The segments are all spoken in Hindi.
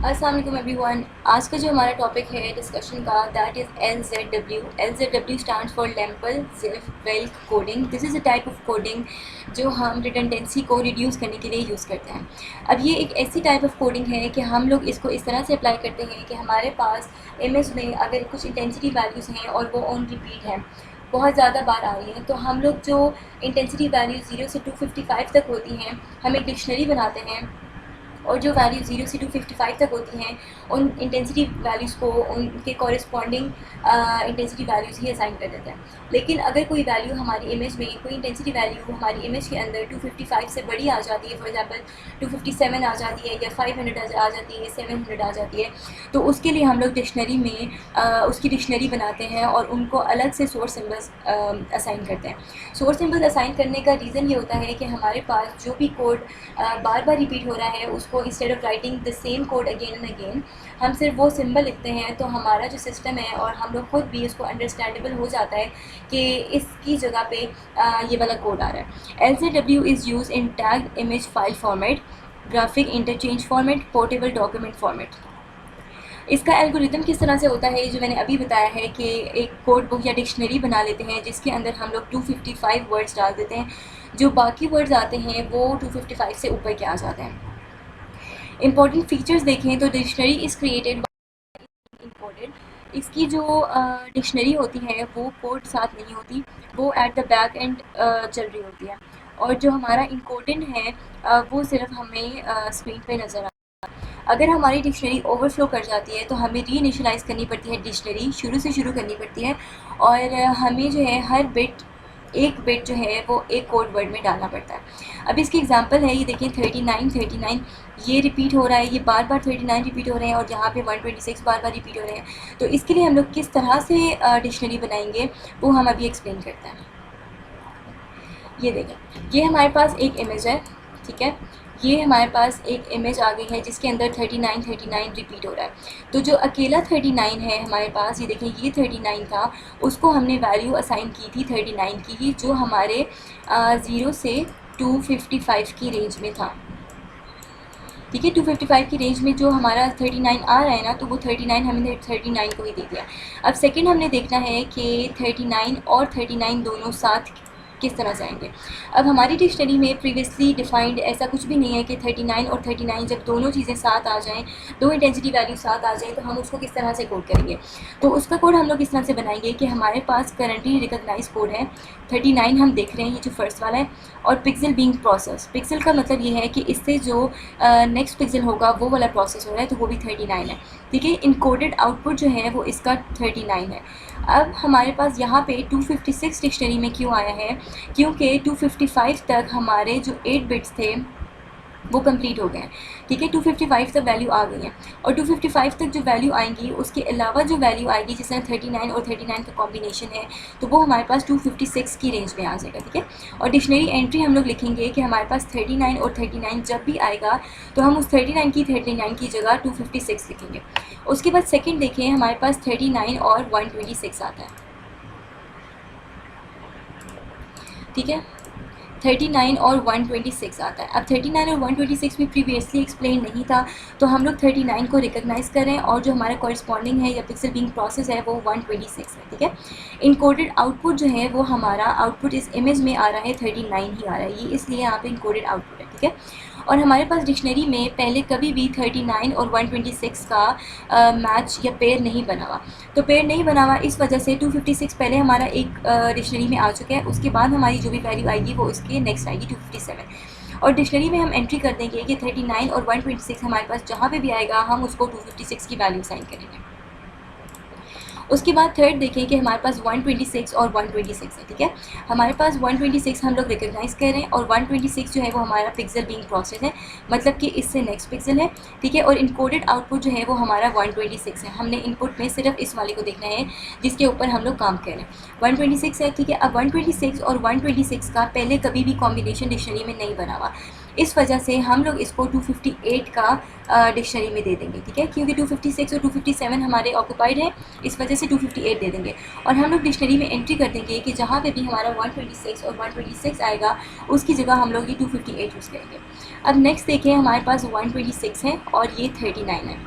अस्सलाम वालेकुम एवरीवन। आज का जो हमारा टॉपिक है डिस्कशन का that is LZW। LZW stands for Lempel ज़िल्फ Welch coding. This is a type of coding जो हम रिडंडेंसी को रिड्यूस करने के लिए यूज़ करते हैं। अब ये एक ऐसी टाइप ऑफ कोडिंग है कि हम लोग इसको इस तरह से अप्लाई करते हैं कि हमारे पास इमेज में अगर कुछ इंटेंसिटी वैल्यूज़ हैं और वो ऑन रिपीट हैं, बहुत ज़्यादा बार आ रही हैं, तो हम लोग जो इंटेंसिटी वैल्यू 0 से 255 तक होती हैं हम एक डिक्शनरी बनाते हैं और जो वैल्यू 0 से 255 तक होती हैं उन इंटेंसिटी वैल्यूज़ को उनके कॉरेस्पॉन्डिंग इंटेंसिटी वैल्यूज़ ही असाइन कर देते हैं। लेकिन अगर कोई वैल्यू हमारी इमेज में कोई इंटेंसिटी वैल्यू हमारी इमेज के अंदर 255 से बड़ी आ जाती है, फॉर एग्जांपल 257 आ जाती है या 500 आ जाती है, 700 आ जाती है, तो उसके लिए हम लोग डिक्शनरी में उसकी डिक्शनरी बनाते हैं और उनको अलग से सोर्स सिम्बल्स असाइन करते हैं। सोर्स सिम्बल्स असाइन करने का रीज़न ये होता है कि हमारे पास जो भी कोड बार बार रिपीट हो रहा है उसको instead of writing the same code again and again हम सिर्फ वो सिंबल लिखते हैं, तो हमारा जो सिस्टम है और हम लोग खुद भी उसको अंडरस्टैंडेबल हो जाता है कि इसकी जगह पे ये वाला कोड आ रहा है। LZW is use in tag image file format, graphic interchange format, portable document format. इसका एल्गोरिथम किस तरह से होता है जो मैंने अभी बताया है कि एक कोड बुक या डिक्शनरी बना लेते हैं जिसके अंदर हम लोग 255 वर्ड्स डाल देते हैं, जो बाकी वर्ड्स आते हैं वो 255 से ऊपर के आ जाते हैं। इंपॉर्टेंट फीचर्स देखें तो डिक्शनरी इज़ क्रिएटेड इनकोडेड। इसकी जो डिक्शनरी होती है वो कोड साथ नहीं होती, वो एट द बैक एंड चल रही होती है, और जो हमारा इनकोडेड है वो सिर्फ हमें स्क्रीन पे नज़र आता है। अगर हमारी डिक्शनरी ओवरफ्लो कर जाती है तो हमें री इनिशियलाइज़ करनी पड़ती है, डिक्शनरी शुरू से शुरू करनी पड़ती है, और हमें जो है हर एक बिट जो है वो एक कोड वर्ड में डालना पड़ता है। अब इसकी एग्जांपल है, ये देखिए 39 ये रिपीट हो रहा है, ये बार बार 39 रिपीट हो रहे हैं और यहाँ पे 126 बार बार रिपीट हो रहे हैं। तो इसके लिए हम लोग किस तरह से डिक्शनरी बनाएंगे वो हम अभी एक्सप्लेन करते हैं। ये देखें, ये हमारे पास एक इमेज है, ठीक है, ये हमारे पास एक इमेज आ गई है जिसके अंदर 39 रिपीट हो रहा है। तो जो अकेला 39 है हमारे पास, ये देखें ये 39 था, उसको हमने वैल्यू असाइन की थी 39 की ही, जो हमारे 0 से 255 की रेंज में था। ठीक है, 255 की रेंज में जो हमारा 39 आ रहा है ना, तो वो 39 हमने 39 को ही दे दिया। अब सेकंड हमने देखना है कि 39 और 39 दोनों साथ किस तरह से आएंगे। अब हमारी डिक्शनरी में प्रीवियसली डिफाइंड ऐसा कुछ भी नहीं है कि 39 और 39 जब दोनों चीज़ें साथ आ जाएं, दो इंटेंसिटी वैल्यू साथ आ जाएं, तो हम उसको किस तरह से कोड करेंगे। तो उसका कोड हम लोग इस तरह से बनाएंगे कि हमारे पास करंटली रिकॉग्नाइज कोड है 39 हम देख रहे हैं, ये जो फर्स्ट वाला है, और पिक्सल बीइंग प्रोसेस। पिक्सल का मतलब ये है कि इससे जो नेक्स्ट पिक्सल होगा वो वाला प्रोसेस हो रहा है, तो वो भी 39 है। ठीक है, इनकोडेड आउटपुट जो है वो इसका 39 है। अब हमारे पास यहाँ पे 256 डिक्शनरी में क्यों आया है, क्योंकि 255 तक हमारे जो 8 बिट्स थे वो कंप्लीट हो गए हैं। ठीक है, 255 तक वैल्यू आ गई है, और 255 तक जो वैल्यू आएंगी उसके अलावा जो वैल्यू आएगी, जिसमें 39 और 39 का कॉम्बिनेशन है, तो वो हमारे पास 256 की रेंज में आ जाएगा। ठीक है, और डिक्शनरी एंट्री हम लोग लिखेंगे कि हमारे पास 39 और 39 जब भी आएगा तो हम उस 39 की जगह 256 लिखेंगे। उसके बाद सेकेंड देखें, हमारे पास 39 और 126 आता है। ठीक है, 39 और 126 आता है। अब 39 और 126 भी प्रीवियसली एक्सप्लेन नहीं था, तो हम लोग 39 को रिकॉग्नाइज करें और जो हमारा कॉरस्पॉन्डिंग है या पिक्सल बीइंग प्रोसेस है वो 126 है। ठीक है, इनकोडेड आउटपुट जो है वो हमारा आउटपुट इस इमेज में आ रहा है 39 ही आ रहा है, ये इसलिए यहाँ पे इनकोडेड आउटपुट है। ठीक है, और हमारे पास डिक्शनरी में पहले कभी भी 39 और 126 का मैच या पेयर नहीं बना हुआ। तो पेयर नहीं बना हुआ इस वजह से 256 पहले हमारा एक डिक्शनरी में आ चुका है, उसके बाद हमारी जो भी वैल्यू आएगी वो इसके नेक्स्ट आएगी 257, और डिक्शनरी में हम एंट्री कर देंगे कि 39 और 126 हमारे पास जहाँ पे भी आएगा हम उसको 256 की वैल्यू साइन करेंगे। उसके बाद थर्ड देखें कि हमारे पास 126 और 126 है। ठीक है, हमारे पास 126 हम लोग रिकॉग्नाइज कर रहे हैं, और 126 जो है वो हमारा पिक्सल बीइंग प्रोसेस है, मतलब कि इससे नेक्स्ट पिक्सल है। ठीक है, और इनकोडेड आउटपुट जो है वो हमारा 126 है। हमने इनपुट में सिर्फ इस वाले को देखना है जिसके ऊपर हम लोग काम कर रहे हैं, 126 है। ठीक है, अब 126 और 126 का पहले कभी भी कॉम्बिनेशन डिक्शनरी में नहीं बना हुआ, इस वजह से हम लोग इसको 258 का डिक्शनरी में दे देंगे, ठीक है, क्योंकि 256 और 257 हमारे ऑक्यूपाइड हैं, इस वजह से 258 दे देंगे। और हम लोग डिक्शनरी में एंट्री कर देंगे कि जहाँ पे भी हमारा 126 और 126 आएगा उसकी जगह हम लोग ये 258 यूज़ करेंगे। अब नेक्स्ट देखें, हमारे पास 126 है और ये 39 है,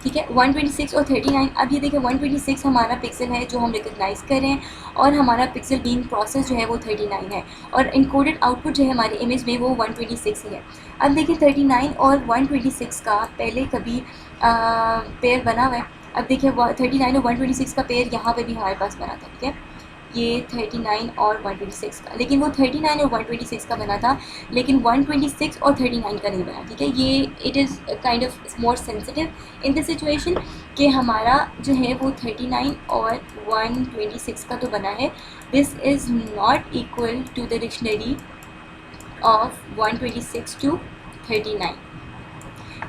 ठीक है, 126 और 39। अब ये देखिए 126 हमारा पिक्सल है जो हम रिकग्नाइज़ कर रहे हैं, और हमारा पिक्सल बीइंग प्रोसेस जो है वो 39 है, और इनकोडेड आउटपुट जो है हमारे इमेज में वो 126 ही है। अब देखिए 39 और 126 का पहले कभी पेयर बना हुआ है। अब देखिए 39 और 126 का पेयर यहाँ पे भी हमारे पास बना था, ठीक है, ये 39 और 126 का, लेकिन वो 39 और 126 का बना था, लेकिन 126 और 39 का नहीं बना, ठीक है। ये it is kind of more sensitive in this situation कि हमारा जो है वो 39 और 126 का तो बना है, this is not equal to the dictionary of 126 to 39,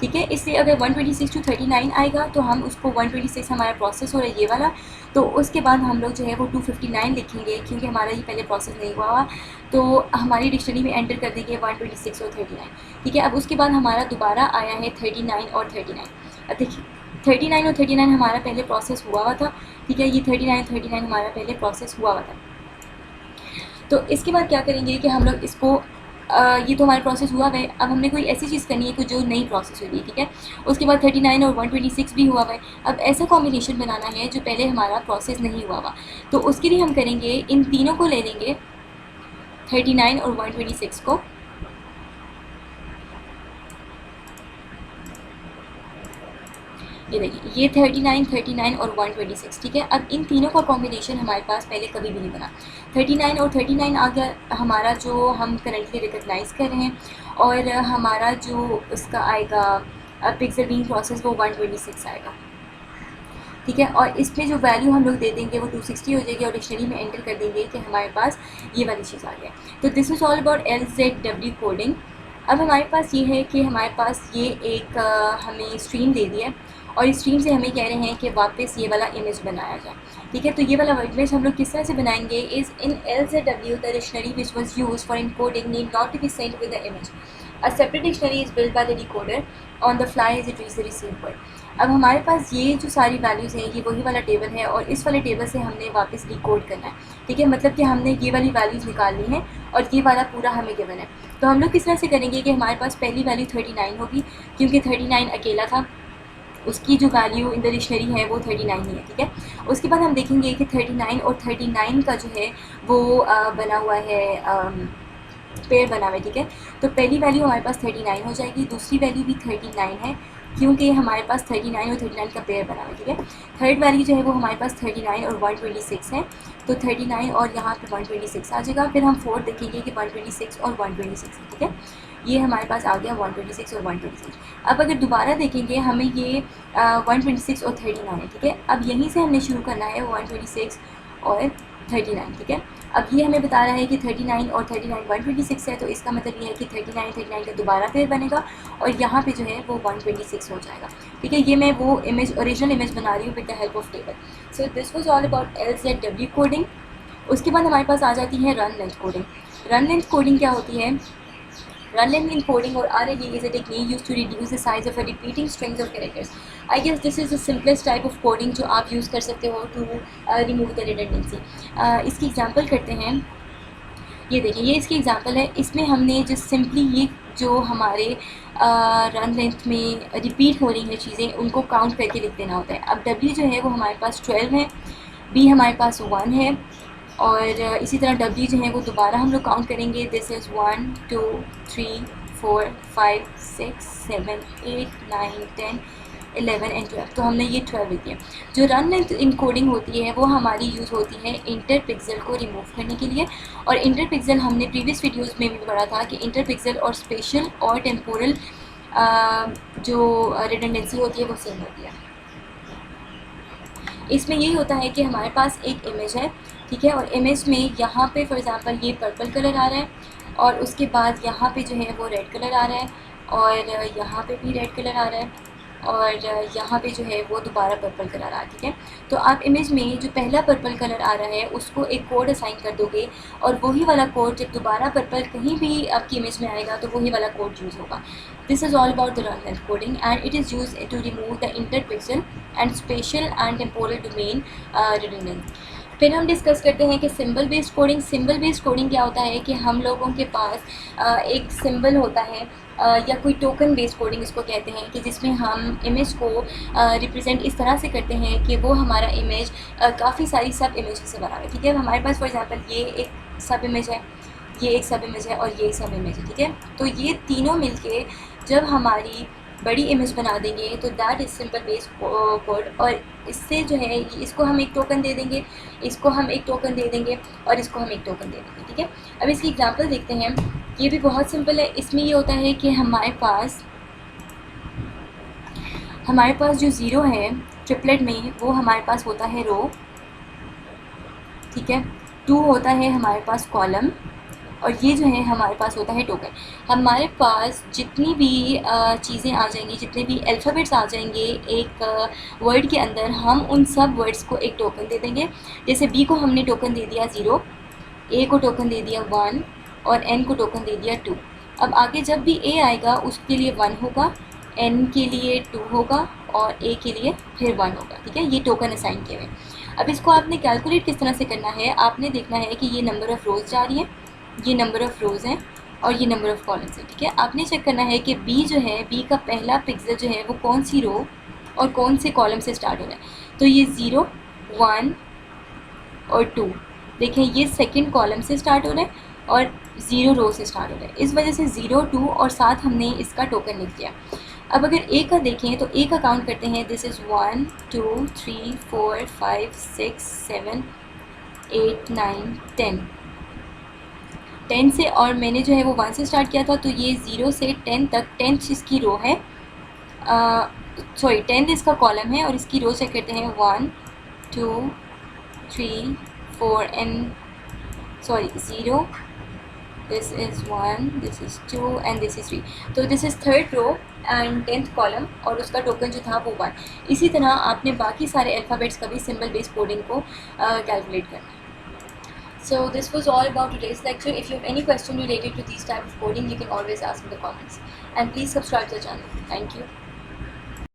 ठीक है। इसलिए अगर 126 टू 39 आएगा तो हम उसको 126 हमारा प्रोसेस हो रहा है ये वाला, तो उसके बाद हम लोग जो है वो 259 लिखेंगे, क्योंकि हमारा ये पहले प्रोसेस नहीं हुआ, तो हमारी डिक्शनरी में एंटर कर देंगे 126 और 39, ठीक है। अब उसके बाद हमारा दोबारा आया है 39 और 39। अब देखिए 39 और 39 हमारा पहले प्रोसेस हुआ था, ठीक है, ये 39 और 39 हमारा पहले प्रोसेस हुआ था। तो इसके बाद क्या करेंगे कि हम लोग इसको ये तो हमारा प्रोसेस हुआ है, अब हमने कोई ऐसी चीज़ करनी है कोई जो नई प्रोसेस हुई है, ठीक है। उसके बाद 39 और 126 भी हुआ है, अब ऐसा कॉम्बिनेशन बनाना है जो पहले हमारा प्रोसेस नहीं हुआ, तो उसके लिए हम करेंगे इन तीनों को ले लेंगे, 39 और 126 को, ये देखिए ये 39, 39 और 126, ठीक है। अब इन तीनों का कॉम्बिनेशन हमारे पास पहले कभी भी नहीं बना। 39 और 39 आ गया हमारा जो हम करंटली रिकग्नाइज़ कर रहे हैं, और हमारा जो उसका आएगा पिक्सल बीइंग प्रोसेस वो 126 आएगा, ठीक है। और इसमें जो वैल्यू हम लोग दे देंगे वो 260 हो जाएगी, और डिक्शनरी में एंटर कर देंगे कि हमारे पास ये वाली चीज़ आ गया। तो this is all about LZW coding. अब हमारे पास ये है कि हमारे पास ये एक हमें स्ट्रीम दे दिया है, और इस स्ट्रीम से हमें कह रहे हैं कि वापस ये वाला इमेज बनाया जाए, ठीक है। तो ये वाला इमेज हम लोग किस तरह से बनाएंगे, is in LZW the dictionary which was use for encoding need not to be sent with the image, a separate dictionary is build by the decoder on the fly as it reach the receive word. अब हमारे पास ये जो सारी वैल्यूज़ हैं ये वही वाला टेबल है, और इस वाले टेबल से हमने वापस डिकोड करना है, ठीक है, मतलब कि हमने ये वाली वैल्यूज़ निकालनी है और ये वाला पूरा हमें गिवन है। तो हम लोग किस तरह से करेंगे कि हमारे पास पहली वैल्यू 39 होगी, क्योंकि 39 अकेला था, उसकी जो वैल्यू इन द डिक्शनरी है वो 39 ही है, ठीक है। उसके बाद हम देखेंगे कि 39 और 39 का जो है वो बना हुआ है पेयर बना हुआ है, ठीक है। तो पहली वैल्यू हमारे पास 39 हो जाएगी, दूसरी वैल्यू भी 39 है, क्योंकि हमारे पास 39 और 39 का पेयर बना हुआ है, ठीक है। थर्ड वैल्यू जो है वो हमारे पास 39 और 126 है, तो 39 और यहाँ पे 126 आ जाएगा। फिर हम फोर्थ देखेंगे कि 126 और 126 है, ठीक है। ये हमारे पास आ गया 126 और 126। अब अगर दोबारा देखेंगे हमें ये 126 और 39 है, ठीक है। अब यहीं से हमने शुरू करना है 126 और 39, ठीक है। अब ये हमें बता रहा है कि 39 और 39 126 है, तो इसका मतलब ये है कि 39 का दोबारा पेयर बनेगा, और यहाँ पे जो है वो 126 हो जाएगा, ठीक है। ये मैं वो इमेज ओरिजिनल इमेज बना रही हूँ with the help of table. So this was all about LZW coding. उसके बाद हमारे पास आ जाती है run length coding. Run length coding क्या होती है? Run length encoding or RLE is a technique used to reduce the size of a repeating strings of characters. I guess this is the simplest type of coding जो आप use कर सकते हो to remove the redundancy. इसकी एग्जांपल करते हैं, ये देखिए ये इसकी एग्जांपल है। इसमें हमने जस्ट सिंपली ये जो हमारे रन लेंथ में रिपीट हो रही हैं चीज़ें उनको काउंट करके लिख देना होता है। अब W जो है वो हमारे पास 12 है, B हमारे पास 1 है, और इसी तरह W जो है वो दोबारा हम लोग काउंट करेंगे। दिस इज़ 1 2 3 4 5 6 7 8 9 10 11 एंड 12, तो हमने ये 12 लिख दिया। जो रन लेंथ इनकोडिंग होती है वो हमारी यूज़ होती है इंटर पिक्सल को रिमूव करने के लिए, और इंटर पिक्सल हमने प्रीवियस वीडियोज़ में भी पढ़ा था कि इंटर पिक्सल और स्पेशल और टेम्पोरल जो रिडंडेंसी होती है वो सेम होती है। इसमें यही होता है कि हमारे पास एक इमेज है, ठीक है, और इमेज में यहाँ पे फॉर एग्जांपल ये पर्पल कलर आ रहा है, और उसके बाद यहाँ पे जो है वो रेड कलर आ रहा है, और यहाँ पे भी रेड कलर आ रहा है, और यहाँ पे जो है वो दोबारा पर्पल कलर आ रहा है, ठीक है। तो आप इमेज में जो पहला पर्पल कलर आ रहा है उसको एक कोड असाइन कर दोगे, और वही वाला कोड जब दोबारा पर्पल कहीं भी आपकी इमेज में आएगा तो वही वाला कोड यूज़ होगा। This is all about the run length coding and it is use to remove the inter pixel and special and temporal domain redundancy. फिर हम डिस्कस करते हैं कि symbol based coding. Symbol based coding क्या होता है कि हम लोगों के पास एक सिंबल होता है या कोई टोकन बेस्ड कोडिंग इसको कहते हैं, कि जिसमें हम इमेज को रिप्रेजेंट इस तरह से करते हैं कि वो हमारा इमेज काफ़ी सारी सब इमेज से बना है, ठीक है। हमारे पास फॉर एग्जांपल ये एक सब इमेज है, ये एक सब इमेज है और ये एक सब इमेज है, ठीक है। तो ये तीनों मिलके जब हमारी बड़ी इमेज बना देंगे तो that is simple based code. और इससे जो है इसको हम एक टोकन दे देंगे, इसको हम एक टोकन दे देंगे और इसको हम एक टोकन दे देंगे, ठीक है। अब इसकी एग्जांपल देखते हैं। ये भी बहुत सिंपल है। इसमें ये होता है कि हमारे पास जो ज़ीरो है ट्रिपलेट में वो हमारे पास होता है रो, ठीक है। 2 होता है हमारे पास कॉलम, और ये जो है हमारे पास होता है टोकन। हमारे पास जितनी भी चीज़ें आ जाएंगी, जितने भी अल्फ़ाबेट्स आ जाएंगे एक वर्ड के अंदर, हम उन सब वर्ड्स को एक टोकन दे देंगे। जैसे बी को हमने टोकन दे दिया 0, ए को टोकन दे दिया 1 और एन को टोकन दे दिया 2। अब आगे जब भी ए आएगा उसके लिए 1 होगा, एन के लिए 2 होगा और ए के लिए फिर 1 होगा, ठीक है। ये टोकन असाइन किए हुए। अब इसको आपने कैलकुलेट किस तरह से करना है, आपने देखना है कि ये नंबर ऑफ़ रोज़ जा रही है, ये नंबर ऑफ़ रोज़ हैं और ये नंबर ऑफ़ कॉलम्स हैं, ठीक है। आपने चेक करना है कि बी जो है, बी का पहला पिक्सल जो है वो कौन सी रो और कौन से कॉलम से स्टार्ट हो रहा है। तो ये 0, 1 और 2, देखें ये सेकंड कॉलम से स्टार्ट हो रहा है और 0 रो से स्टार्ट हो रहा है। इस वजह से 0, 2 और साथ हमने इसका टोकन लिख दिया। अब अगर ए का देखें तो ए का काउंट करते हैं। दिस इज़ 1 2 3 4 5 6 7 8 9 10 से, और मैंने जो है वो 1 से स्टार्ट किया था, तो ये 0 से 10 तक 10th इसकी रो है, सॉरी 10th इसका कॉलम है, और इसकी रो चेक करते हैं 1 2 3 4 and sorry 0, this is 1, this is 2 and this is 3। तो this is third row and 10th column, और उसका टोकन जो था वो 1। इसी तरह आपने बाकी सारे अल्फ़ाबेट्स का भी सिंबल बेस्ड कोडिंग को कैलकुलेट करना है। So this was all about today's lecture. If you have any question related to these type of coding, you can always ask in the comments. And please subscribe to the channel. Thank you.